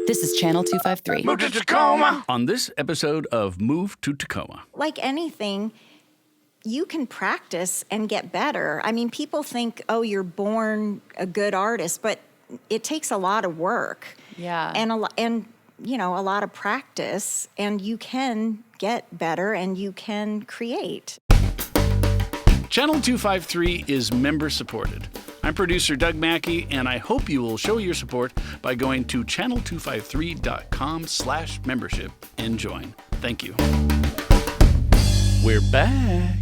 This is Channel 253. Move to Tacoma! On this episode of Move to Tacoma. Like anything, you can practice and get better. I mean, people think, oh, you're born a good artist, but it takes a lot of work. Yeah. And a lot of practice, and you can get better and you can create. Channel 253 is member supported. I'm producer Doug Mackey, and I hope you will show your support by going to channel253.com/membership and join. Thank you. We're back.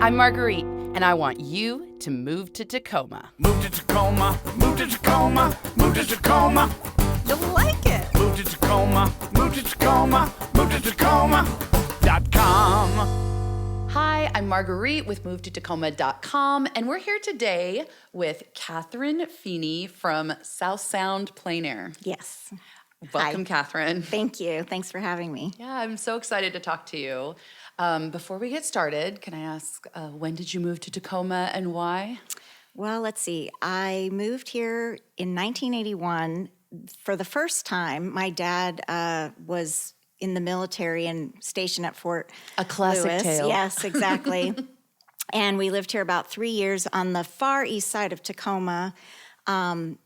I'm Marguerite, and I want you to move to Tacoma. Move to Tacoma, move to Tacoma, move to Tacoma. You'll like it. Move to Tacoma, move to Tacoma, move to Tacoma.com. Hi, I'm Marguerite with MoveToTacoma.com, and we're here today with Catherine Feeney from South Sound Plein Air. Yes. Welcome, Hi. Catherine. Thank you. Thanks for having me. Yeah, I'm so excited to talk to you. Before we get started, can I ask, when did you move to Tacoma and why? Well, let's see. I moved here in 1981. For the first time, my dad was in the military and stationed at Fort A classic Lewis. tale. Yes, exactly. And we lived here about 3 years on the far east side of Tacoma, and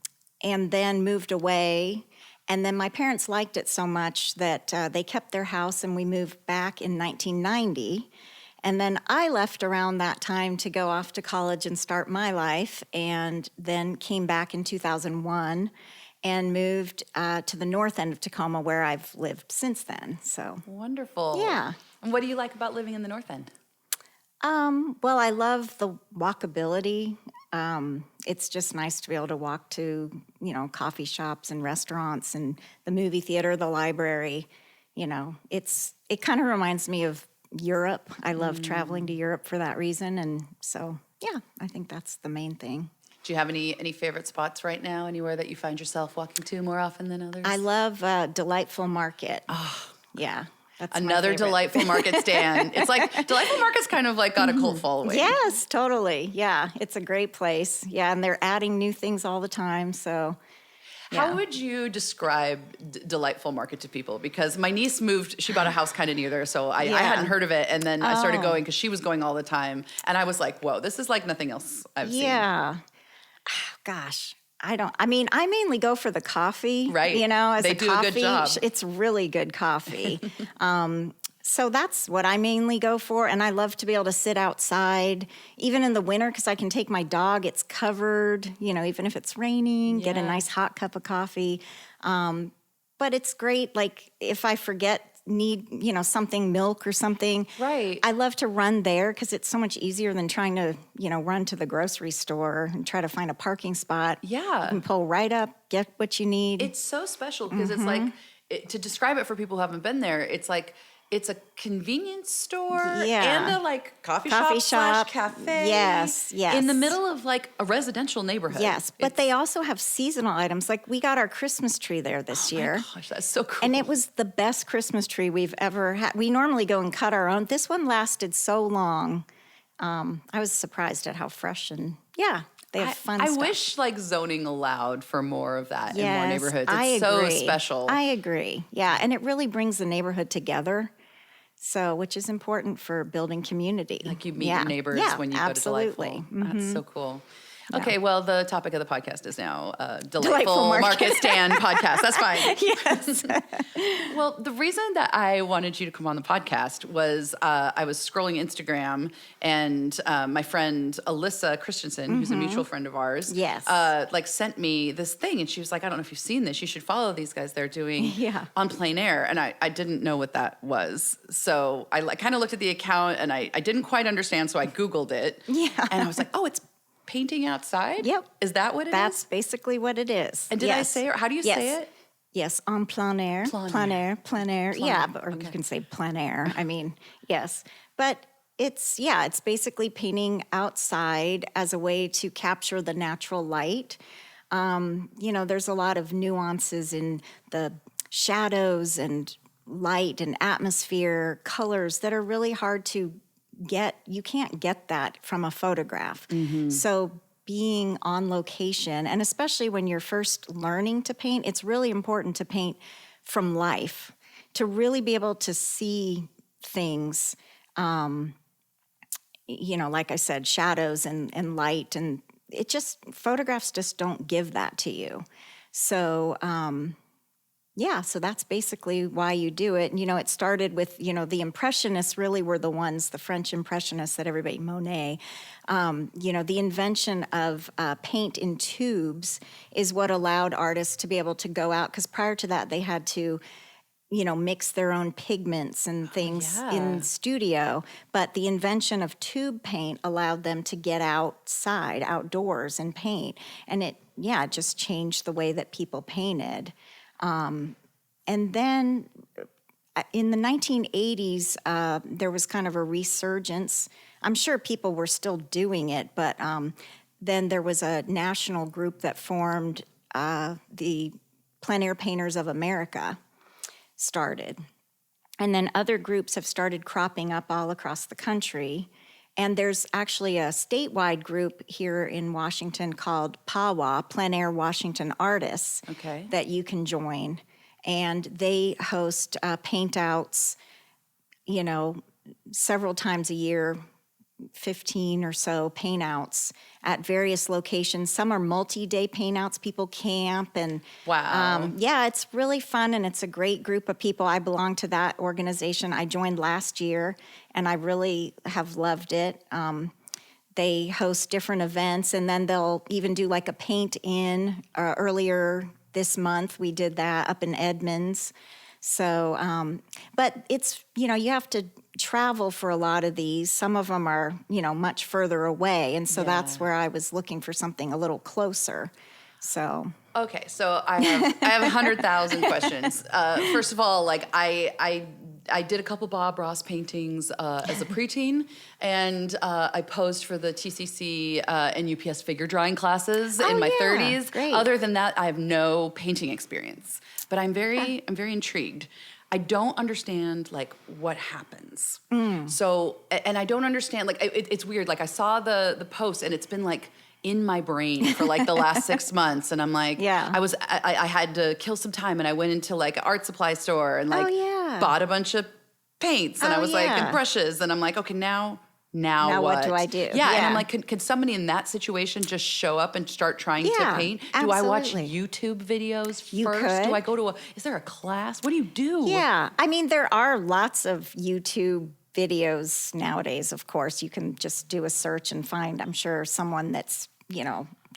then moved away. And then my parents liked it so much that they kept their house, and we moved back in 1990. And then I left around that time to go off to college and start my life, and then came back in 2001 and moved to the north end of Tacoma, where I've lived since then. So Wonderful. Yeah. And what do you like about living in the North End? Well, I love the walkability. It's just nice to be able to walk to, coffee shops and restaurants and the movie theater, the library. It kind of reminds me of Europe. I love traveling to Europe for that reason. And so, yeah, I think that's the main thing. Do you have any favorite spots right now? Anywhere that you find yourself walking to more often than others? I love Delightful Market. Oh, yeah. That's another my favorite. Delightful Market stand. It's like Delightful Market's kind of like got a cult following. Yes, totally. Yeah, it's a great place. Yeah, and they're adding new things all the time. So, yeah. How would you describe Delightful Market to people? Because my niece moved, she bought a house kind of near there, so I hadn't heard of it. And then I started going because she was going all the time. And I was like, whoa, this is like nothing else I've seen. Yeah. Gosh, I mainly go for the coffee. Right. As they a do coffee, a good job. It's really good coffee. So that's what I mainly go for. And I love to be able to sit outside, even in the winter, because I can take my dog. It's covered, even if it's raining, get a nice hot cup of coffee. But it's great, like, if I need something, milk or something. Right. I love to run there because it's so much easier than trying to, run to the grocery store and try to find a parking spot. Yeah. You can pull right up, get what you need. It's so special because it's like, to describe it for people who haven't been there, it's like, it's a convenience store and a like coffee shop / cafe. Yes. In the middle of like a residential neighborhood. Yes, but they also have seasonal items. Like we got our Christmas tree there this year. Oh my gosh, that's so cool. And it was the best Christmas tree we've ever had. We normally go and cut our own. This one lasted so long. I was surprised at how fresh and they have fun stuff. I wish like zoning allowed for more of that in more neighborhoods. It's I agree. so special. I agree. Yeah, and it really brings the neighborhood together. So, which is important for building community. Like you meet your neighbors when you go to Delightful. That's so cool. Okay, well, the topic of the podcast is now Delightful Market Stand Podcast. That's fine. Yes. Well, the reason that I wanted you to come on the podcast was I was scrolling Instagram, and my friend Alyssa Christensen, who's a mutual friend of ours, sent me this thing, and she was like, I don't know if you've seen this. You should follow these guys. They're doing En Plein Air, and I didn't know what that was. So I kind of looked at the account, and I didn't quite understand, so I Googled it. Yeah. And I was like, oh, it's painting outside? Yep. Is that what it is? That's basically what it is. And did I say it? How do you say it? Yes, En Plein Air. Plein Air. Yeah, or Okay. you can say plein air. I mean, yes. But it's basically painting outside as a way to capture the natural light. There's a lot of nuances in the shadows and light and atmosphere, colors that are really hard to get. You can't get that from a photograph. So being on location, and especially when you're first learning to paint, it's really important to paint from life, to really be able to see things, like I said, shadows and light, and photographs just don't give that to you. So, so that's basically why you do it. And, it started with, the Impressionists really were the ones, the French Impressionists that everybody, Monet, the invention of paint in tubes is what allowed artists to be able to go out, because prior to that they had to, mix their own pigments and things in studio. But the invention of tube paint allowed them to get outdoors and paint. And it just changed the way that people painted. And then in the 1980s, there was kind of a resurgence. I'm sure people were still doing it, but then there was a national group that formed, the Plein Air Painters of America started. And then other groups have started cropping up all across the country. And there's actually a statewide group here in Washington called PAWA, Plein Air Washington Artists, that you can join. And they host paint-outs, several times a year, 15 or so paint-outs at various locations. Some are multi-day paint-outs. People camp. And it's really fun, and it's a great group of people. I belong to that organization. I joined last year, and I really have loved it. They host different events, and then they'll even do like a paint-in. Earlier this month, we did that up in Edmonds. So, but it's, you have to travel for a lot of these. Some of them are, much further away. And so that's where I was looking for something a little closer. So. Okay, so I have 100,000 questions. First of all, like I did a couple Bob Ross paintings as a preteen, and I posed for the TCC and UPS figure drawing classes in my 30s. Great. Other than that, I have no painting experience, but I'm very intrigued. I don't understand like what happens. So, and I don't understand like it's weird. Like I saw the post, and it's been like in my brain for like the last 6 months, and I'm like, I had to kill some time, and I went into like an art supply store and like bought a bunch of paints, and I was like, and brushes, and I'm like, okay, now what do I do? Yeah, and I'm like, could somebody in that situation just show up and start trying to paint? Absolutely. Do I watch YouTube videos first? Could. Do I go to is there a class? What do you do? Yeah, I mean, there are lots of YouTube videos nowadays, of course. You can just do a search and find, I'm sure, someone that's,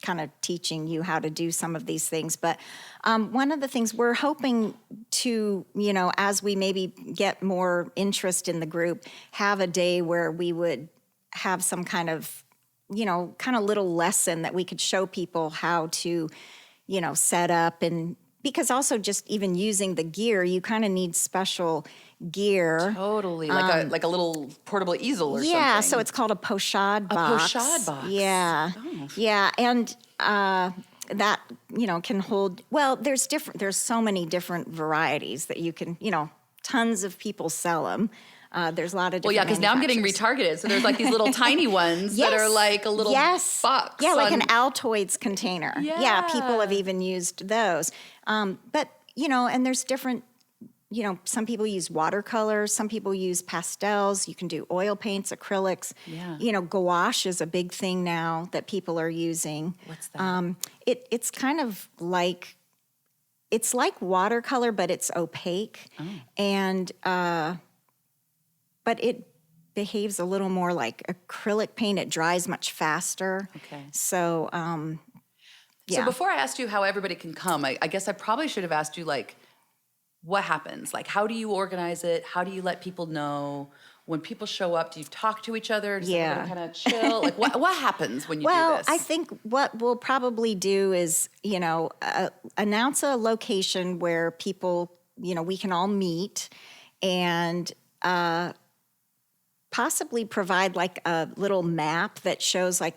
kind of teaching you how to do some of these things. But one of the things we're hoping to, as we maybe get more interest in the group, have a day where we would have some kind of, little lesson that we could show people how to, set up. And because also just even using the gear, you kind of need special gear. Totally, like a little portable easel or something. Yeah, so it's called a pochade box. A pochade box. Yeah, yeah, and that can hold. Well, there's so many different varieties that you can. Tons of people sell them. There's a lot of different. Well, yeah, because now I'm getting retargeted. So there's like these little tiny ones that are like a little box. Yeah, like an Altoids container. Yeah, people have even used those. But and there's different. Some people use watercolors, some people use pastels. You can do oil paints, acrylics. Yeah. Gouache is a big thing now that people are using. What's that? It's kind of like, it's like watercolor, but it's opaque. Oh. And, but it behaves a little more like acrylic paint. It dries much faster. Okay. So, So before I asked you how everybody can come, I guess I probably should have asked you, like, what happens? Like, how do you organize it? How do you let people know? When people show up, do you talk to each other? Does everybody kind of chill? Like, what happens when you do this? Well, I think what we'll probably do is, announce a location where people, we can all meet, and possibly provide like a little map that shows like,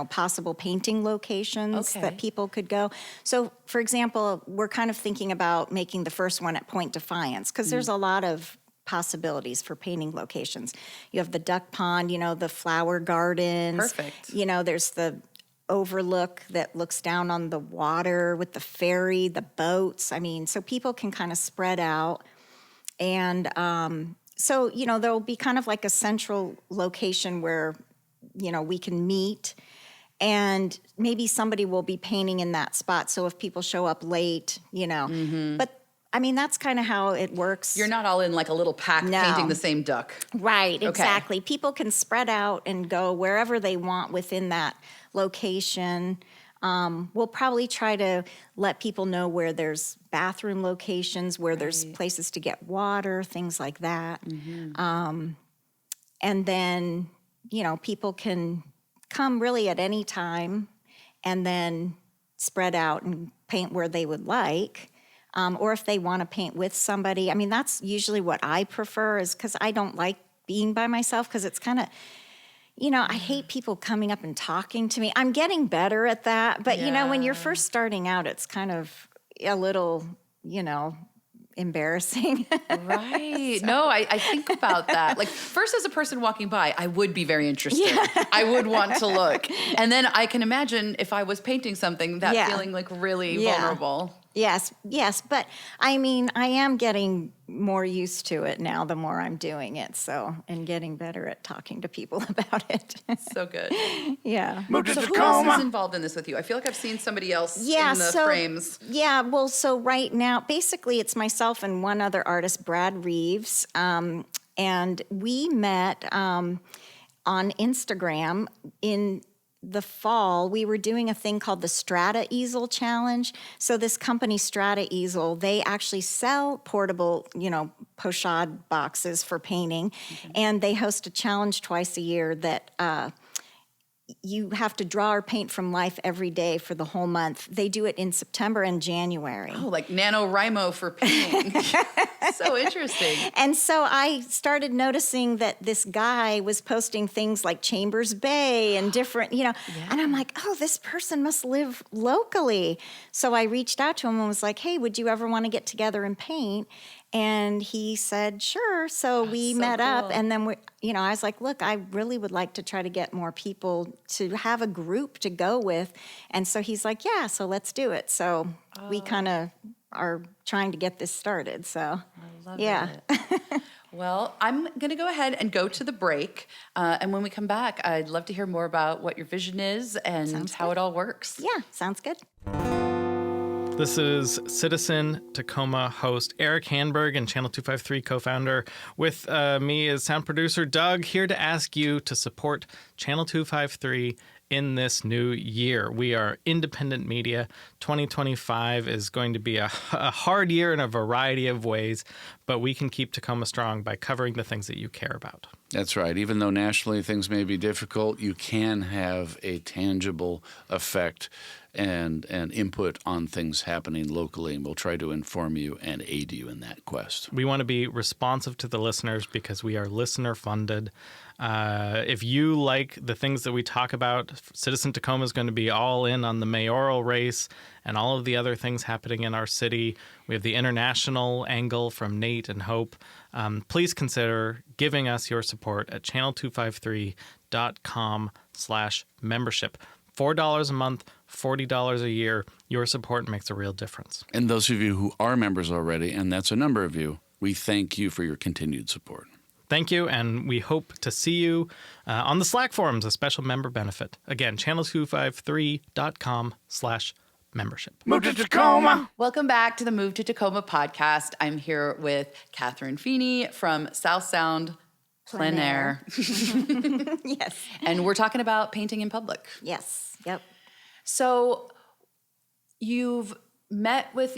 possible painting locations that people could go. So, for example, we're kind of thinking about making the first one at Point Defiance, because there's a lot of possibilities for painting locations. You have the duck pond, the flower gardens. Perfect. There's the overlook that looks down on the water with the ferry, the boats. I mean, so people can kind of spread out. And so, there'll be kind of like a central location where, we can meet. And maybe somebody will be painting in that spot. So if people show up late, But, I mean, that's kind of how it works. You're not all in like a little pack painting the same duck. Right, exactly. Okay. People can spread out and go wherever they want within that location. We'll probably try to let people know where there's bathroom locations, where there's places to get water, things like that. And then, people can come really at any time and then spread out and paint where they would like. Or if they want to paint with somebody. I mean, that's usually what I prefer, is because I don't like being by myself, because it's kind of, I hate people coming up and talking to me. I'm getting better at that. But, when you're first starting out, it's kind of a little, embarrassing. Right. So. No, I think about that. Like, first, as a person walking by, I would be very interested. Yeah. I would want to look. And then I can imagine if I was painting something, that feeling like really vulnerable. Yes. But I mean, I am getting more used to it now the more I'm doing it. So, and getting better at talking to people about it. So good. Yeah. So who else is involved in this with you? I feel like I've seen somebody else in the frames. Yeah. Well, so right now, basically it's myself and one other artist, Brad Reeves. And we met on Instagram in the fall. We were doing a thing called the Strata Easel Challenge. So this company, Strata Easel, they actually sell portable, pochade boxes for painting. And they host a challenge twice a year that you have to draw or paint from life every day for the whole month. They do it in September and January. Oh, like NaNoWriMo for painting. So interesting. And so I started noticing that this guy was posting things like Chambers Bay and different, and I'm like, oh, this person must live locally. So I reached out to him and was like, hey, would you ever want to get together and paint? And he said, sure. So we met up, and then I was like, look, I really would like to try to get more people to have a group to go with. And so he's like, yeah, so let's do it. So we kind of are trying to get this started. So I love it. Well, I'm going to go ahead and go to the break. And when we come back, I'd love to hear more about what your vision is and how it all works. Yeah, sounds good. This is Citizen Tacoma host Eric Hanberg and Channel 253 co-founder. With me is sound producer Doug, here to ask you to support Channel 253 in this new year. We are independent media. 2025 is going to be a hard year in a variety of ways, but we can keep Tacoma strong by covering the things that you care about. That's right. Even though nationally things may be difficult, you can have a tangible effect and input on things happening locally, and we'll try to inform you and aid you in that quest. We want to be responsive to the listeners because we are listener-funded. If you like the things that we talk about, Citizen Tacoma is going to be all in on the mayoral race and all of the other things happening in our city. We have the international angle from Nate and Hope. Please consider giving us your support at channel253.com/membership. $4 a month, $40 a year. Your support makes a real difference. And those of you who are members already, and that's a number of you, we thank you for your continued support. Thank you, and we hope to see you on the Slack forums, a special member benefit. Again, channel253.com/membership. Move to Tacoma! Welcome back to the Move to Tacoma podcast. I'm here with Catherine Feeney from South Sound Plein Air. Yes. And we're talking about painting in public. Yes. Yep. So you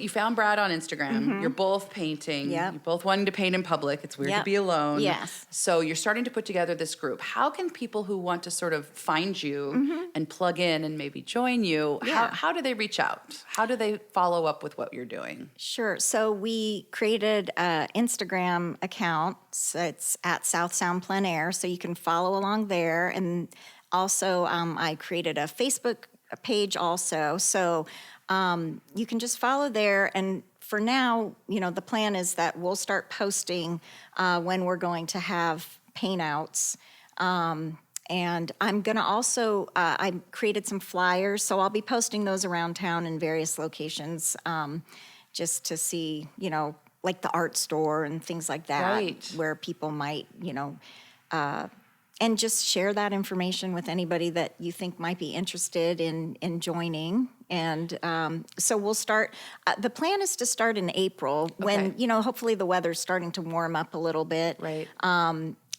found Brad on Instagram. Mm-hmm. You're both painting. Yep. You're both wanting to paint in public. It's weird to be alone. Yes. So you're starting to put together this group. How can people who want to sort of find you and plug in and maybe join you, how do they reach out? How do they follow up with what you're doing? Sure. So we created an Instagram account. So it's at South Sound Plein Air. So you can follow along there. And also I created a Facebook page also. So you can just follow there, and for now, the plan is that we'll start posting when we're going to have paint outs, And I'm going to also, I created some flyers, so I'll be posting those around town in various locations just to see, like the art store and things like that, Right. where people might, and just share that information with anybody that you think might be interested in joining. And so we'll start, the plan is to start in April when, hopefully the weather's starting to warm up a little bit. Right.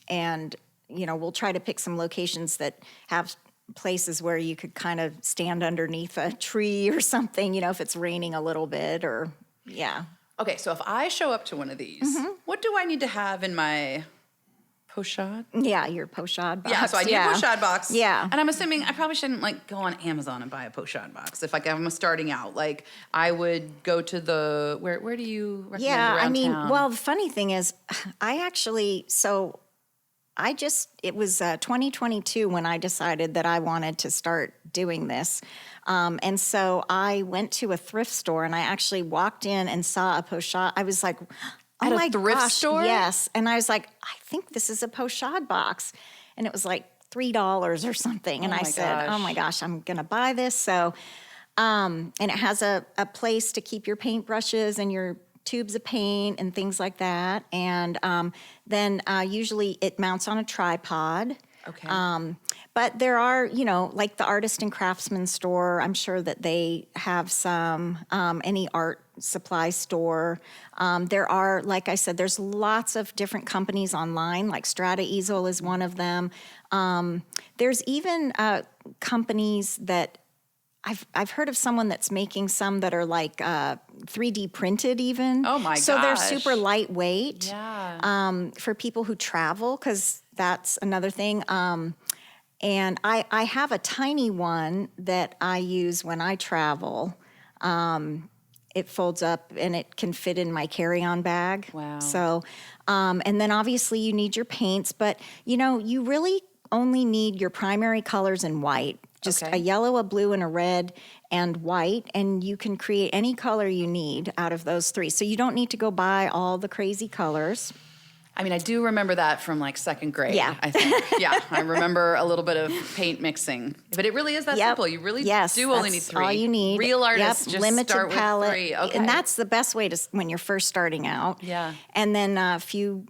And, we'll try to pick some locations that have places where you could kind of stand underneath a tree or something, if it's raining a little bit or, yeah. Okay, so if I show up to one of these, what do I need to have in my pochade? Yeah, your pochade box. Yeah, so I need a pochade box. Yeah. And I'm assuming I probably shouldn't go on Amazon and buy a pochade box if I'm starting out. I would go to the where do you recommend around town? Well, the funny thing is it was 2022 when I decided that I wanted to start doing this. And so I went to a thrift store and I actually walked in and saw a pochade. I was like, oh my thrift store? Yes. And I was like, I think this is a pochade box. And it was like $3 or something. And I said, oh my gosh, I'm going to buy this. So, and it has a place to keep your paintbrushes and your tubes of paint and things like that. And then usually it mounts on a tripod. Okay. But there are, like the artist and craftsman store, I'm sure that they have some, any art supply store. There are, like I said, there's lots of different companies online, like Strata Easel is one of them. There's even companies that I've heard of someone that's making some that are like 3D printed even. Oh my gosh. So they're super lightweight. Yeah. For people who travel, because that's another thing. And I have a tiny one that I use when I travel. It folds up and it can fit in my carry-on bag. Wow. So, and then obviously you need your paints, but you really only need your primary colors in white. Just a yellow, a blue, and a red, and white, and you can create any color you need out of those three. So you don't need to go buy all the crazy colors. I mean, I do remember that from second grade. Yeah. I think. Yeah, I remember a little bit of paint mixing. But it really is that simple. You really do only need three. All you need. Real artists just limited start palette. with three. Okay. And that's the best way to when you're first starting out. Yeah. And then a few,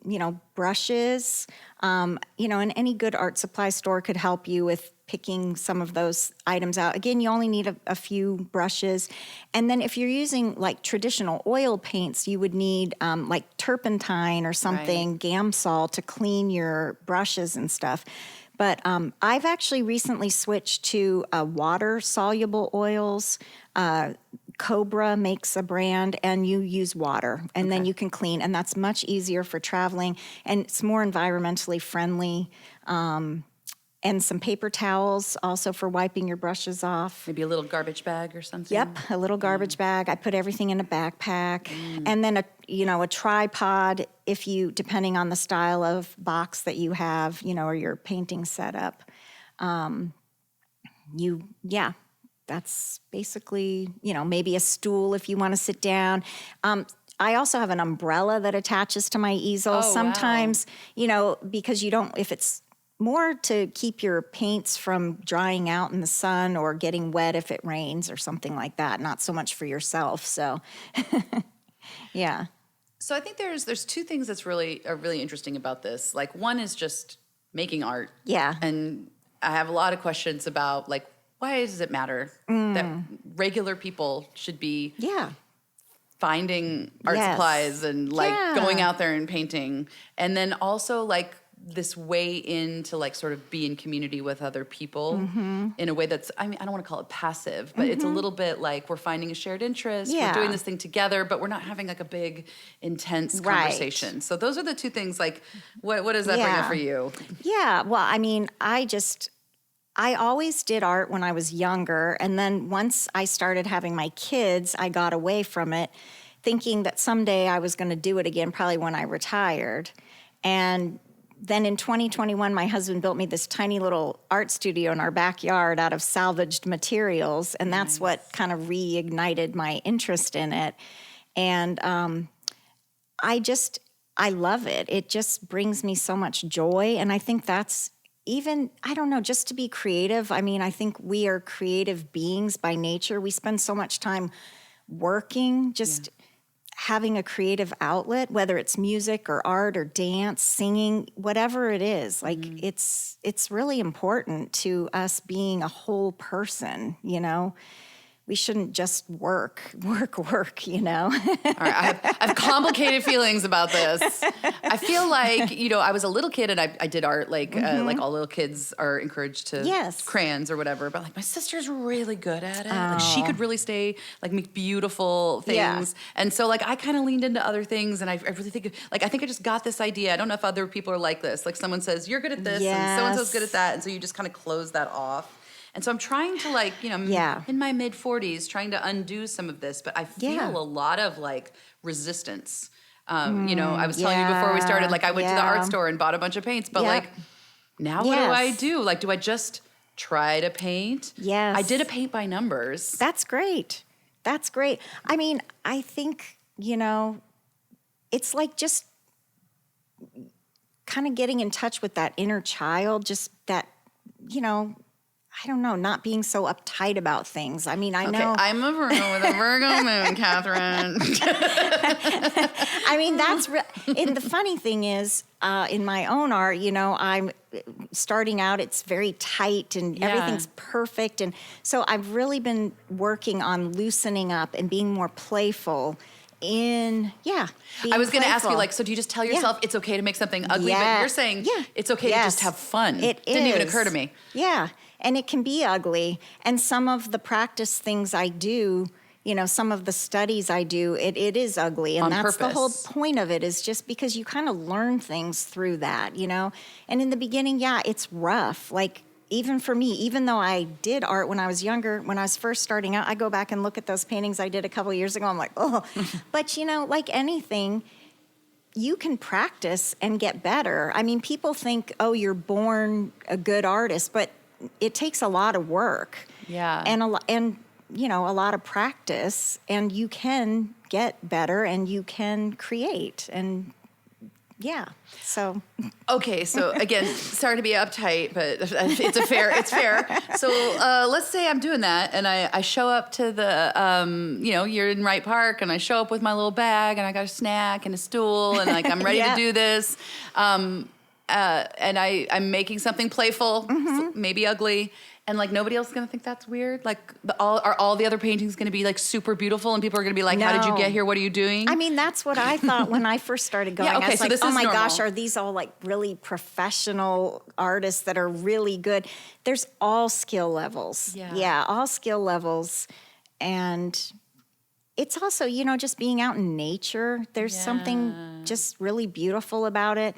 brushes. And any good art supply store could help you with picking some of those items out. Again, you only need a few brushes. And then if you're using traditional oil paints, you would need turpentine or something, Gamsol, to clean your brushes and stuff. But I've actually recently switched to water-soluble oils. Cobra makes a brand, and you use water, and then you can clean, and that's much easier for traveling, and it's more environmentally friendly. And some paper towels also for wiping your brushes off. Maybe a little garbage bag or something. Yep, a little garbage bag. I put everything in a backpack. And then a tripod depending on the style of box that you have, or your painting setup. That's basically, maybe a stool if you want to sit down. I also have an umbrella that attaches to my easel. Sometimes, because if it's more to keep your paints from drying out in the sun or getting wet if it rains or something like that, not so much for yourself. So, yeah. So I think there's two things that's really interesting about this. One is just making art. Yeah. And I have a lot of questions about why does it matter that regular people should be finding art supplies and going out there and painting, and then also this way into sort of be in community with other people in a way that's, I don't want to call it passive, but it's a little bit we're finding a shared interest, we're doing this thing together, but we're not having a big intense conversation. So those are the two things. What does that bring up for you? Yeah, well, I always did art when I was younger, and then once I started having my kids, I got away from it, thinking that someday I was going to do it again, probably when I retired. And then in 2021, my husband built me this tiny little art studio in our backyard out of salvaged materials, and that's what kind of reignited my interest in it. And I love it. It just brings me so much joy, and I think that's even, I don't know, just to be creative. I mean, I think we are creative beings by nature. We spend so much time working, just having a creative outlet, whether it's music or art or dance, singing, whatever it is. Like it's really important to us being a whole person, you know? We shouldn't just work, you know? All right, I have complicated feelings about this. I feel like, you know, I was a little kid and I did art, like all little kids are encouraged to crayons or whatever. But like my sister's really good at it. Like she could really make beautiful things. Yeah. And so like I kind of leaned into other things, and I really think I think I just got this idea. I don't know if other people are like this. Like someone says you're good at this, and so and so's good at that, and so you just kind of close that off. And so I'm trying to in my mid 40s, trying to undo some of this, but I feel a lot of like resistance. You know, I was telling you before we started, like I went to the art store and bought a bunch of paints, but like now what do I do? Like, do I just try to paint? Yes. I did a paint by numbers. That's great. That's great. I mean, I think, you know, it's like just kind of getting in touch with that inner child, just that, you know, I don't know, not being so uptight about things. I mean, I know. I'm a Virgo with a Virgo moon, Catherine. I mean, that's and the funny thing is, in my own art, you know, I'm starting out, it's very tight and everything's perfect. And so I've really been working on loosening up and being more playful I was going to ask you, like, so do you just tell yourself it's okay to make something ugly? But you're saying it's okay to just have fun. It didn't even occur to me. Yeah. And it can be ugly. And some of the practice things I do, you know, some of the studies I do, it is ugly. And on that's purpose. The whole point of it, is just because you kind of learn things through that, you know. And in the beginning, it's rough. Like, even for me, even though I did art when I was younger, when I was first starting out, I go back and look at those paintings I did a couple of years ago. I'm like, oh. But, you know, like anything, you can practice and get better. I mean, people think, oh, you're born a good artist, but it takes a lot of work. Yeah. And you know, a lot of practice, and you can get better and you can create. And so. Okay, so again, sorry to be uptight, but it's fair. So let's say I'm doing that, and I show up to the, you know, you're in Wright Park, and I show up with my little bag, and I got a snack and a stool, and like I'm ready to do this. And I'm making something playful, maybe ugly, and like nobody else is gonna think that's weird. Like all the other paintings gonna be like super beautiful, and people are gonna be like, "How did you get here? What are you doing?" I mean, that's what I thought when I first started going. I was like, "Oh my gosh, are these all like really professional artists that are really good?" There's all skill levels. Yeah, all skill levels, and it's also, you know, just being out in nature. There's something just really beautiful about it.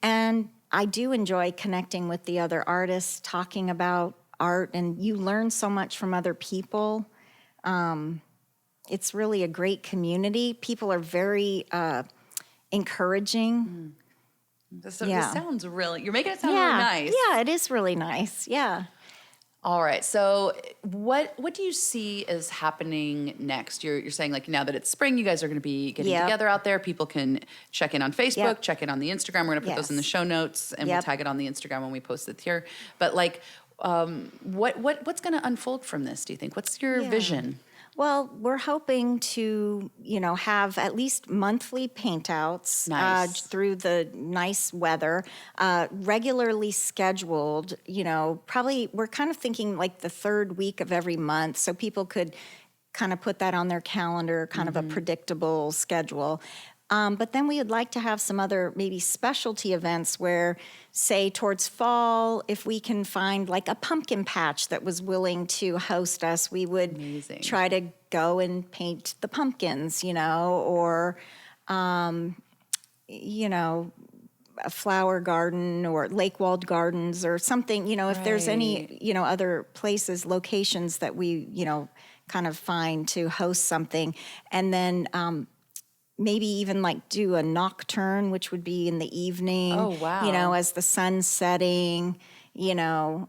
And I do enjoy connecting with the other artists, talking about art, and you learn so much from other people. It's really a great community. People are very encouraging. This sounds really, you're making it sound really nice. Yeah, it is really nice. Yeah. All right. So what do you see as happening next? You're saying, like, now that it's spring, you guys are going to be getting together out there. People can check in on Facebook, check in on the Instagram. We're going to put those in the show notes, and we'll tag it on the Instagram when we post it here. But like, what's going to unfold from this, do you think? What's your vision? Well, we're hoping to, you know, have at least monthly paint outs through the nice weather, regularly scheduled, you know, probably we're kind of thinking like the third week of every month, so people could kind of put that on their calendar, kind of a predictable schedule. But then we would like to have some other maybe specialty events where, say, towards fall, if we can find like a pumpkin patch that was willing to host us, we would try to go and paint the pumpkins, you know, or, you know, a flower garden or lake walled gardens or something, you know, if there's any, you know, other places, locations that we, you know, kind of find to host something. And then, maybe even like do a nocturne, which would be in the evening. Oh, wow. You know, as the sun's setting, you know,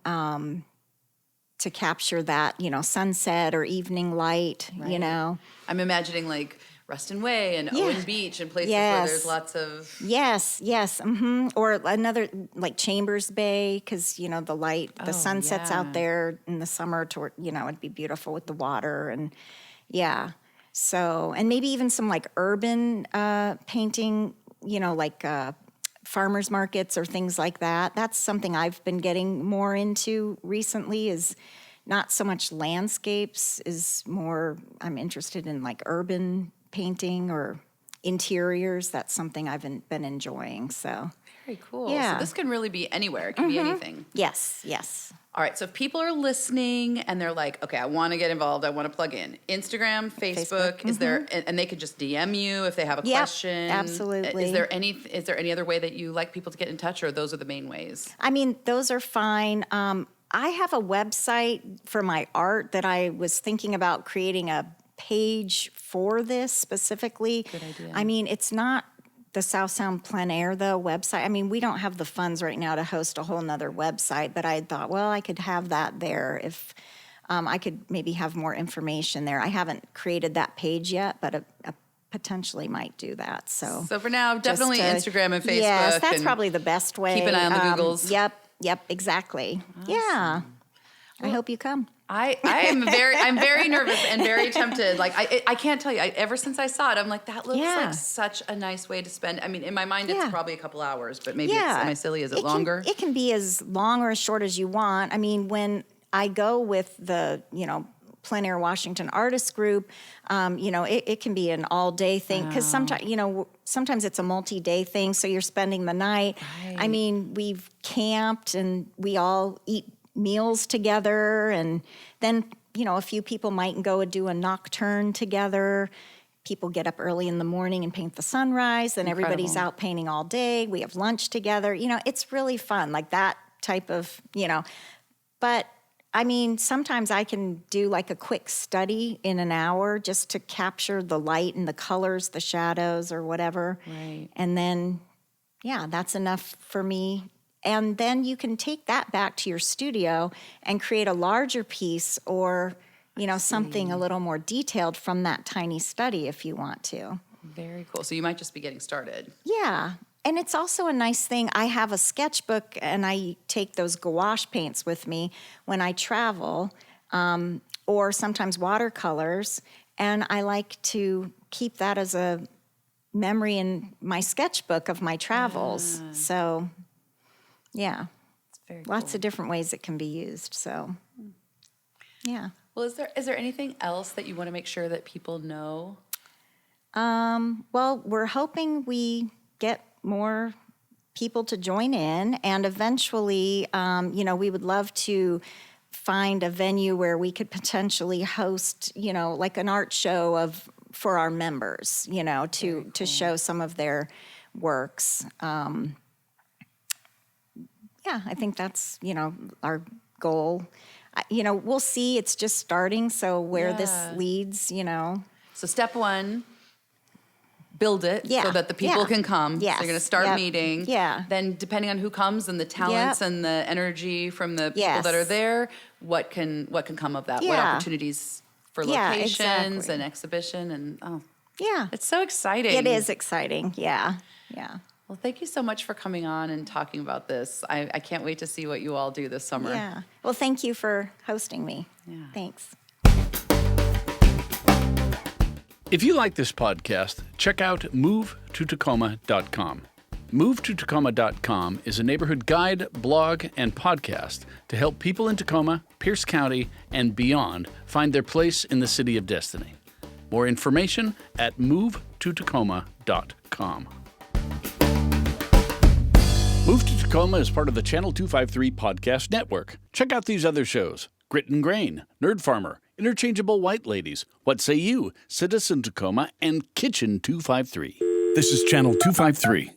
to capture that, you know, sunset or evening light, you know. I'm imagining like Ruston Way and Owen Beach and places where there's lots of... Yes. Or another, like Chambers Bay, because, the light, the sun sets out there in the summer, it'd be beautiful with the water. And so, and maybe even some like urban painting, like farmers markets or things like that. That's something I've been getting more into recently, is not so much landscapes, is more, I'm interested in like urban painting or interiors. That's something I've been enjoying. So very cool. Yeah. So this can really be anywhere. It can be anything. Yes. All right. So if people are listening and they're like, okay, I want to get involved. I want to plug in. Instagram, Facebook. Is there, and they could just DM you if they have a question. Absolutely. Is there any other way that you like people to get in touch, or those are the main ways? I mean, those are fine. I have a website for my art that I was thinking about creating a page for this specifically. Good idea. I mean, it's not the South Sound Plein Air, the website. I mean, we don't have the funds right now to host a whole nother website, but I thought, well, I could have that there if I could maybe have more information there. I haven't created that page yet, but I potentially might do that. So for now, definitely Instagram and Facebook. Yes, that's probably the best way. Keep an eye on the Googles. Yep, exactly. Awesome. Yeah. I hope you come. I'm very nervous and very tempted. Like I can't tell you. Ever since I saw it, I'm like, that looks like such a nice way to spend. I mean, in my mind, it's probably a couple hours, but maybe am I silly? Is it longer? It can be as long or as short as you want. I mean, when I go with the Plein Air Washington Artist Group, it can be an all day thing, because sometimes it's a multi-day thing. So you're spending the night. Right. I mean, we've camped and we all eat meals together, and then a few people might go and do a nocturne together. People get up early in the morning and paint the sunrise, and everybody's out painting all day. We have lunch together. It's really fun, like that type of, but I mean, sometimes I can do like a quick study in an hour just to capture the light and the colors, the shadows or whatever. Right. And then that's enough for me. And then you can take that back to your studio and create a larger piece, or, something a little more detailed from that tiny study if you want to. Very cool. So you might just be getting started. Yeah. And it's also a nice thing. I have a sketchbook, and I take those gouache paints with me when I travel, or sometimes watercolors. And I like to keep that as a memory in my sketchbook of my travels. So... yeah, very lots cool. of different ways it can be used. So, yeah. Well, is there anything else that you want to make sure that people know? Well, we're hoping we get more people to join in, and eventually, we would love to find a venue where we could potentially host, like an art show for our members, to show some of their works. Yeah, I think that's, our goal. We'll see. It's just starting, so where this leads, So step one, build it so that the people can come. Yes. So you're going to start meeting. Yeah. Then depending on who comes and the talents and the energy from the people that are there, what can come of that? What opportunities for locations and exhibition and it's so exciting. It is exciting. Yeah. Well, thank you so much for coming on and talking about this. I can't wait to see what you all do this summer. Yeah. Well, thank you for hosting me. Yeah. Thanks. If you like this podcast, check out movetotacoma.com. Movetotacoma.com is a neighborhood guide, blog, and podcast to help people in Tacoma, Pierce County, and beyond find their place in the city of destiny. More information at movetotacoma.com. Move to Tacoma is part of the Channel 253 podcast network. Check out these other shows: Grit and Grain, Nerd Farmer, Interchangeable White Ladies, What Say You, Citizen Tacoma, and Kitchen 253. This is Channel 253.